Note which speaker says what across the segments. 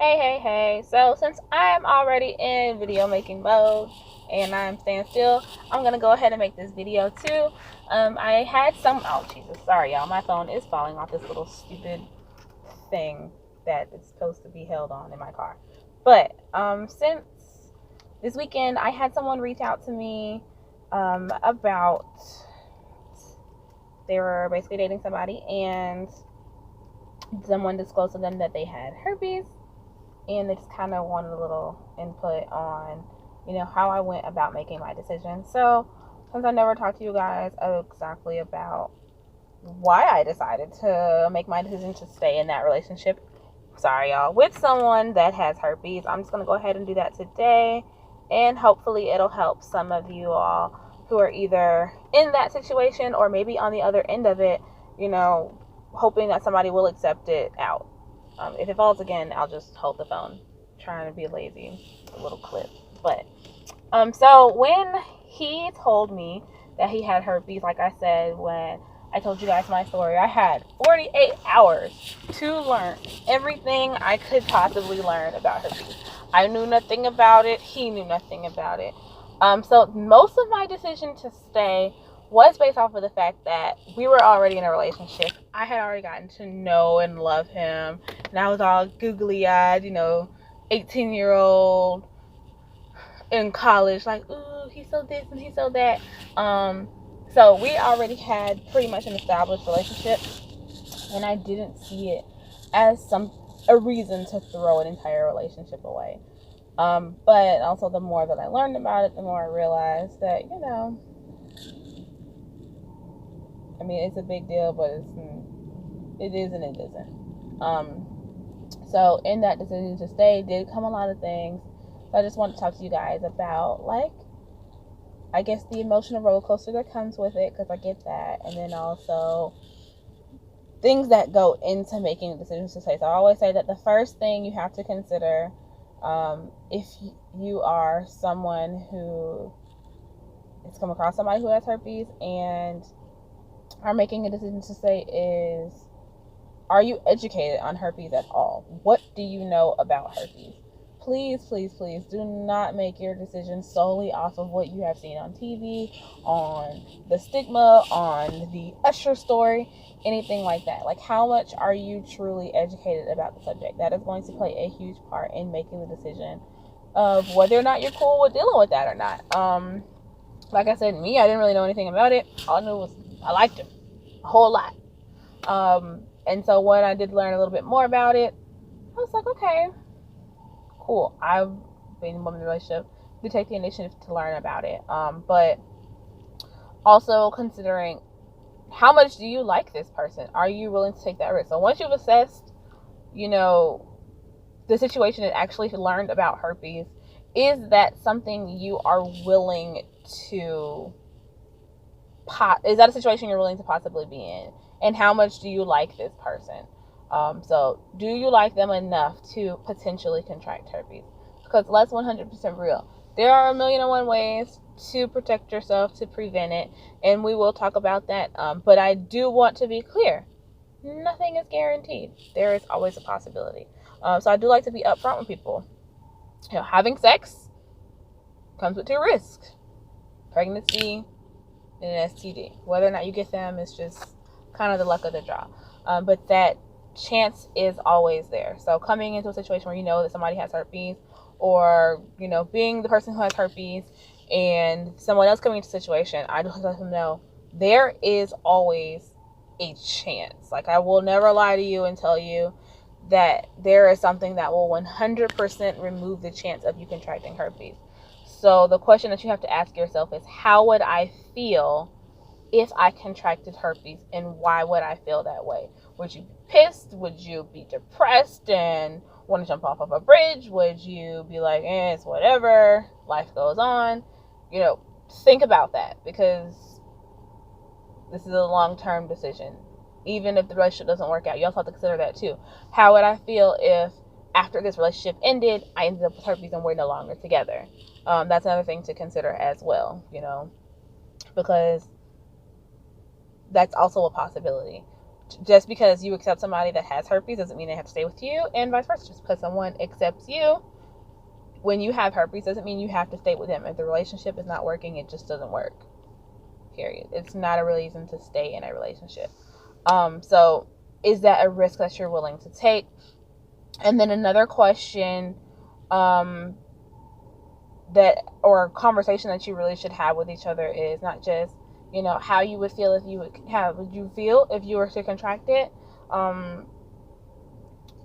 Speaker 1: Hey. So since I'm already in video making mode and I'm staying still, I'm going to go ahead and make this video too. I had oh Jesus, sorry y'all, my phone is falling off this little stupid thing that is supposed to be held on in my car. But since this weekend, I had someone reach out to me about, they were basically dating somebody and someone disclosed to them that they had herpes, and they just kind of wanted a little input on, how I went about making my decision. So, since I never talked to you guys exactly about why I decided to make my decision to stay in that relationship, sorry y'all, with someone that has herpes, I'm just going to go ahead and do that today, and hopefully it'll help some of you all who are either in that situation or maybe on the other end of it, hoping that somebody will accept it out. If it falls again, I'll just hold the phone. I'm trying to be lazy. A little clip. But, so when he told me that he had herpes, like I said, when I told you guys my story, I had 48 hours to learn everything I could possibly learn about herpes. I knew nothing about it. He knew nothing about it. So most of my decision to stay was based off of the fact that we were already in a relationship. I had already gotten to know and love him, and I was all googly-eyed, 18-year-old in college, like, ooh, he's so this and he's so that. So we already had pretty much an established relationship, and I didn't see it as a reason to throw an entire relationship away. But also the more that I learned about it, the more I realized that, it's a big deal, but it is and it isn't. So in that decision to stay did come a lot of things. So I just want to talk to you guys about, I guess the emotional roller coaster that comes with it, because I get that, and then also things that go into making decisions to stay. So I always say that the first thing you have to consider, if you are someone who has come across somebody who has herpes and are making a decision to stay, is, are you educated on herpes at all? What do you know about herpes? Please do not make your decision solely off of what you have seen on TV, on the stigma, on the Usher story, anything like that. How much are you truly educated about the subject? That is going to play a huge part in making the decision of whether or not you're cool with dealing with that or not. Like I said, I didn't really know anything about it. All I knew was I liked him a whole lot. And so when I did learn a little bit more about it, I was like, okay, cool. I've been in a women's relationship to take the initiative to learn about it. But also considering, how much do you like this person? Are you willing to take that risk? So once you've assessed, the situation and actually learned about herpes, is that something you are willing to is that a situation you're willing to possibly be in? And how much do you like this person? So do you like them enough to potentially contract herpes? Because let's 100% real. There are a million and one ways to protect yourself, to prevent it, and we will talk about that. But I do want to be clear. Nothing is guaranteed. There is always a possibility. So I do like to be upfront with people. Having sex comes with two risks: pregnancy and an STD. Whether or not you get them is just kind of the luck of the draw. But that chance is always there. So coming into a situation where you know that somebody has herpes, or, being the person who has herpes and someone else coming into the situation, I just let them know there is always a chance. I will never lie to you and tell you that there is something that will 100% remove the chance of you contracting herpes. So the question that you have to ask yourself is, how would I feel if I contracted herpes, and why would I feel that way? Would you be pissed? Would you be depressed and want to jump off of a bridge? Would you be like, it's whatever, life goes on? Think about that, because this is a long-term decision. Even if the relationship doesn't work out, you also have to consider that too. How would I feel if after this relationship ended, I ended up with herpes and we're no longer together? That's another thing to consider as well, because that's also a possibility. just because you accept somebody that has herpes doesn't mean they have to stay with you, and vice versa. Just because someone accepts you when you have herpes doesn't mean you have to stay with them. If the relationship is not working, it just doesn't work. Period. It's not a reason to stay in a relationship. So is that a risk that you're willing to take? And then another question that, or a conversation that you really should have with each other is not just, how you would feel if you were to contract it.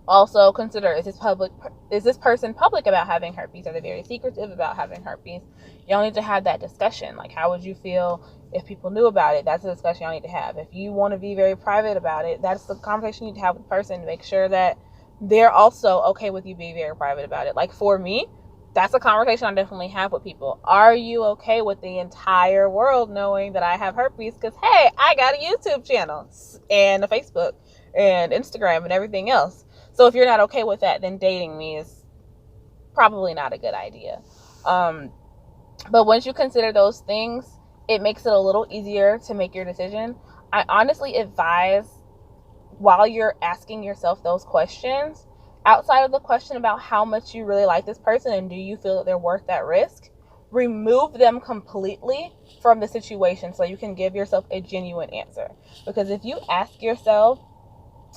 Speaker 1: Also consider, is this person public about having herpes? Are they very secretive about having herpes? Y'all need to have that discussion. Like, how would you feel if people knew about it? That's a discussion y'all need to have. If you want to be very private about it, that's the conversation you need to have with the person to make sure that they're also okay with you being very private about it. Like, for me, that's a conversation I definitely have with people. Are you okay with the entire world knowing that I have herpes? Because, hey, I got a YouTube channel and a Facebook and Instagram and everything else. So if you're not okay with that, then dating me is probably not a good idea. But once you consider those things, it makes it a little easier to make your decision. I honestly advise, while you're asking yourself those questions, outside of the question about how much you really like this person and do you feel that they're worth that risk, remove them completely from the situation so you can give yourself a genuine answer. Because if you ask yourself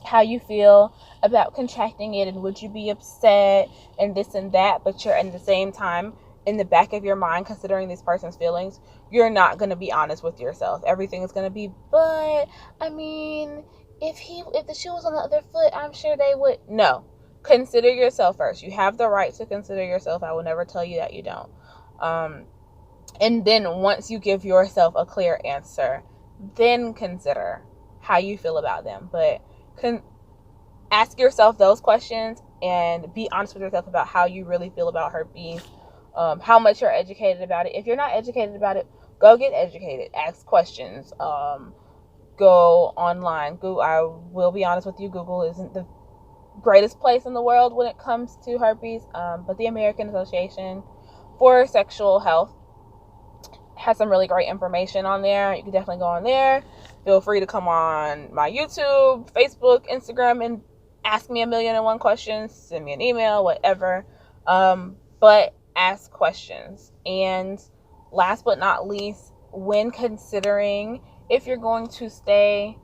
Speaker 1: how you feel about contracting it and would you be upset and this and that, but you're at the same time in the back of your mind considering this person's feelings, you're not going to be honest with yourself. Everything is going to be, but I mean, if the shoe was on the other foot, I'm sure they would. No, consider yourself first. You have the right to consider yourself. I will never tell you that you don't. And then once you give yourself a clear answer, then consider how you feel about them. But ask yourself those questions and be honest with yourself about how you really feel about herpes, how much you're educated about it. If you're not educated about it, go get educated. Ask questions. Go online. I will be honest with you, Google isn't the greatest place in the world when it comes to herpes, but the American Association for Sexual Health has some really great information on there. You can definitely go on there. Feel free to come on my YouTube, Facebook, Instagram, and ask me 1,000,001 questions. Send me an email, whatever. But ask questions. And last but not least, when considering if you're going to stay,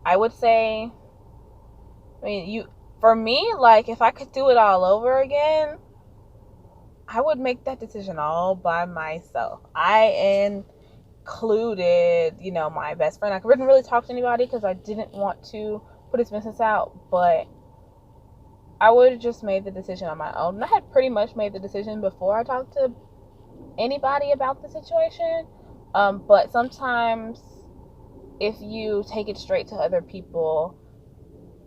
Speaker 1: I would say, for me, like, if I could do it all over again, I would make that decision all by myself. I included, my best friend. I couldn't really talk to anybody because I didn't want to put his business out, but I would have just made the decision on my own. And I had pretty much made the decision before I talked to anybody about the situation. But sometimes if you take it straight to other people,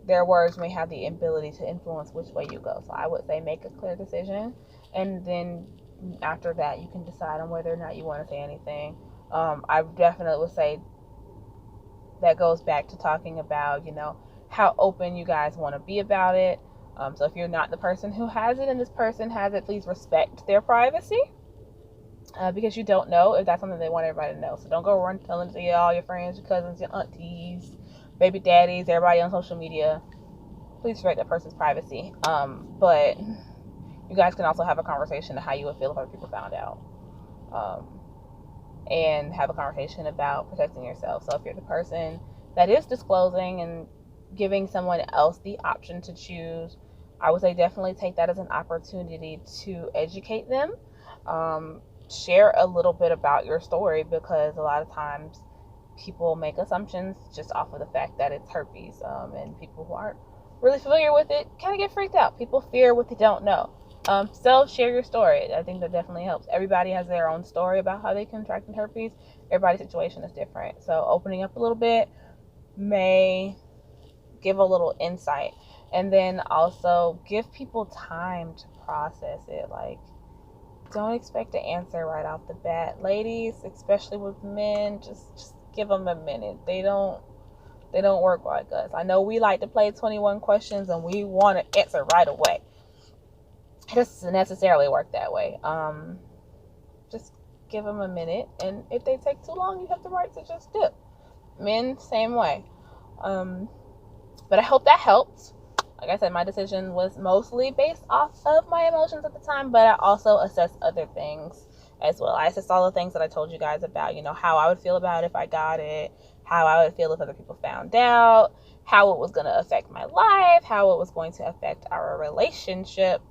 Speaker 1: their words may have the ability to influence which way you go. So I would say make a clear decision, and then after that you can decide on whether or not you want to say anything. I definitely would say that goes back to talking about, how open you guys want to be about it. So if you're not the person who has it and this person has it, please respect their privacy, because you don't know if that's something they want everybody to know. So don't go run telling it to all your friends, your cousins, your aunties, baby daddies, everybody on social media. Please respect that person's privacy. But you guys can also have a conversation of how you would feel if other people found out. And have a conversation about protecting yourself. So if you're the person that is disclosing and giving someone else the option to choose, I would say definitely take that as an opportunity to educate them. Share a little bit about your story, because a lot of times people make assumptions just off of the fact that it's herpes, and people who aren't really familiar with it kind of get freaked out. People fear what they don't know. So share your story. I think that definitely helps. Everybody has their own story about how they contracted herpes. Everybody's situation is different. So opening up a little bit may give a little insight. And then also give people time to process it. Like, don't expect an answer right off the bat. Ladies, especially with men, just give them a minute. They don't work like us. I know we like to play 21 questions and we want to answer right away. It doesn't necessarily work that way. Just give them a minute, and if they take too long, you have the right to just dip. Men, same way. But I hope that helped. Like I said, my decision was mostly based off of my emotions at the time, but I also assessed other things as well. I assessed all the things that I told you guys about, how I would feel about it if I got it, how I would feel if other people found out, how it was going to affect my life, how it was going to affect our relationship.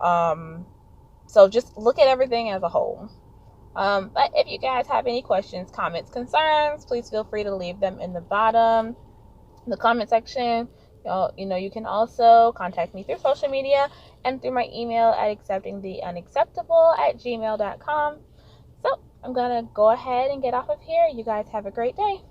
Speaker 1: So just look at everything as a whole. But if you guys have any questions, comments, concerns, please feel free to leave them in the bottom, the comment section. You can also contact me through social media and through my email at acceptingtheunacceptable@gmail.com. So I'm gonna go ahead and get off of here. You guys have a great day.